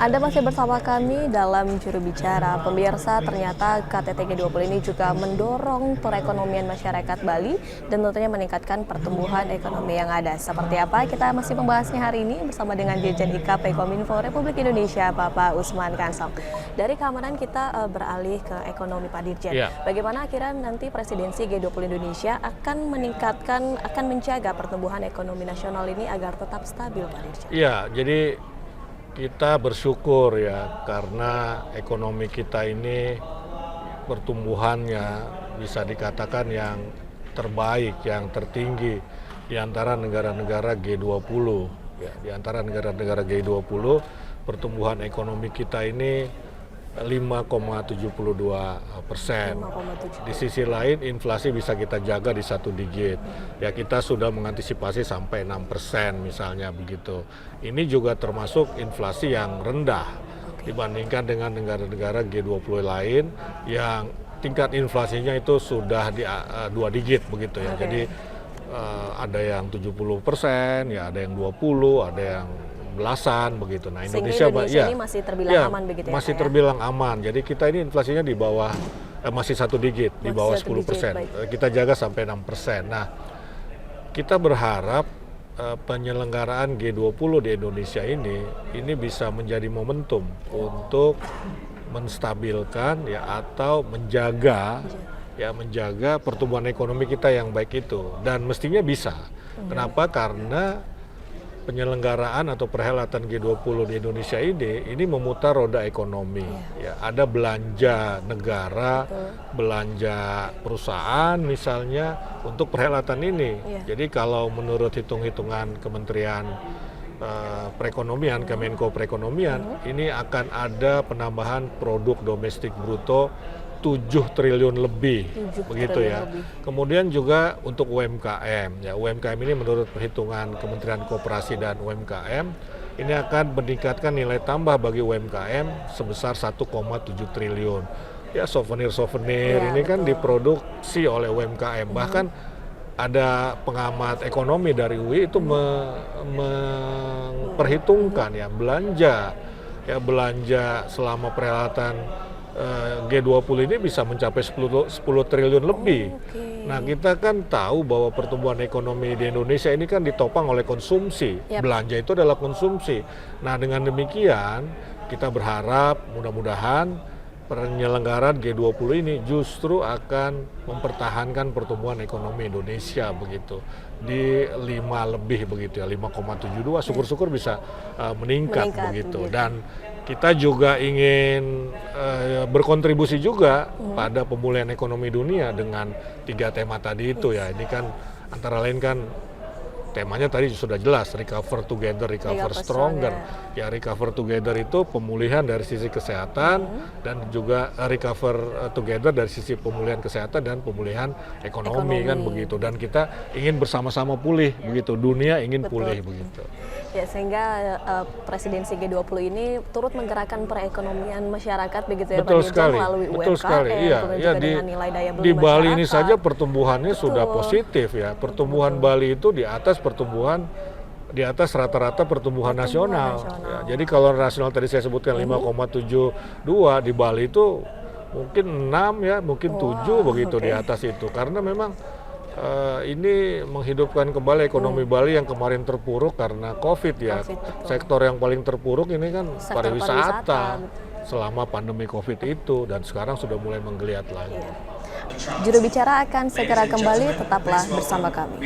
Anda masih bersama kami dalam Juru Bicara. Pemirsa, ternyata KTT G20 ini juga mendorong perekonomian masyarakat Bali dan tentunya meningkatkan pertumbuhan ekonomi yang ada. Seperti apa? Kita masih membahasnya hari ini bersama dengan Dirjen IKP Kominfo Republik Indonesia, Bapak Usman Kansong. Dari keamanan kita beralih ke ekonomi, Pak Dirjen. Ya. Bagaimana akhirnya nanti presidensi G20 Indonesia akan menjaga pertumbuhan ekonomi nasional ini agar tetap stabil, Pak Dirjen? Iya, jadi kita bersyukur ya karena ekonomi kita ini pertumbuhannya bisa dikatakan yang terbaik, yang tertinggi di antara negara-negara G20. Ya, di antara negara-negara G20 pertumbuhan ekonomi kita ini 5,72%. Di sisi lain inflasi bisa kita jaga di 1 digit. Ya, kita sudah mengantisipasi sampai 6% misalnya begitu. Ini juga termasuk inflasi yang rendah dibandingkan dengan negara-negara G20 lain yang tingkat inflasinya itu sudah di 2 digit begitu ya. Jadi ada yang 70%, ya ada yang 20, ada yang belasan begitu. Nah, Indonesia ini masih terbilang aman begitu ya? Masih terbilang aman. Jadi kita ini inflasinya di bawah masih 1 digit, di bawah 10%. Kita jaga sampai 6%. Nah, kita berharap penyelenggaraan G20 di Indonesia ini bisa menjadi momentum untuk menstabilkan ya atau menjaga pertumbuhan ekonomi kita yang baik itu, dan mestinya bisa. Kenapa? Karena penyelenggaraan atau perhelatan G20 di Indonesia ini memutar roda ekonomi. Ya, ada belanja negara, belanja perusahaan misalnya untuk perhelatan ini. Jadi kalau menurut hitung-hitungan Kementerian Perekonomian, Kemenko Perekonomian, ini akan ada penambahan produk domestik bruto 7 triliun lebih, begitu ya. Kemudian juga untuk UMKM, ya UMKM ini menurut perhitungan Kementerian Koperasi dan UMKM ini akan meningkatkan nilai tambah bagi UMKM sebesar 1,7 triliun. Ya, souvenir ini kan diproduksi oleh UMKM. Bahkan ada pengamat ekonomi dari UI itu memperhitungkan ya belanja selama perhelatan G20 ini bisa mencapai 10 triliun lebih. Nah, kita kan tahu bahwa pertumbuhan ekonomi di Indonesia ini kan ditopang oleh konsumsi. Belanja itu adalah konsumsi. Nah, dengan demikian kita berharap mudah-mudahan penyelenggaraan G20 ini justru akan mempertahankan pertumbuhan ekonomi Indonesia begitu di 5 lebih begitu ya, 5,72, syukur-syukur bisa meningkat begitu. Dan kita juga ingin berkontribusi juga pada pemulihan ekonomi dunia dengan 3 tema tadi itu ya. Ini kan antara lain kan temanya tadi sudah jelas, recover together, recover stronger. Ya, recover together itu pemulihan dari sisi kesehatan dan juga recover together dari sisi pemulihan kesehatan dan pemulihan ekonomi kan begitu. Dan kita ingin bersama-sama pulih begitu, dunia ingin pulih begitu. Ya, sehingga presidensi G20 ini turut menggerakkan perekonomian masyarakat begitu ya, Betul Pak sekali, Dirjen, melalui betul UMKM, sekali. Iya, juga dengan nilai daya beli di Bali ini masyarakat. saja pertumbuhannya sudah positif ya. Pertumbuhan Bali itu di atas rata-rata pertumbuhan nasional. Ya, jadi kalau nasional tadi saya sebutkan 5,72, di Bali itu mungkin 6 ya, mungkin 7 begitu di atas itu. Karena memang ini menghidupkan kembali ekonomi Bali yang kemarin terpuruk karena COVID ya. Sektor yang paling terpuruk ini kan pariwisata selama pandemi COVID itu, dan sekarang sudah mulai menggeliat lagi. Juru bicara akan segera kembali, tetaplah bersama kami.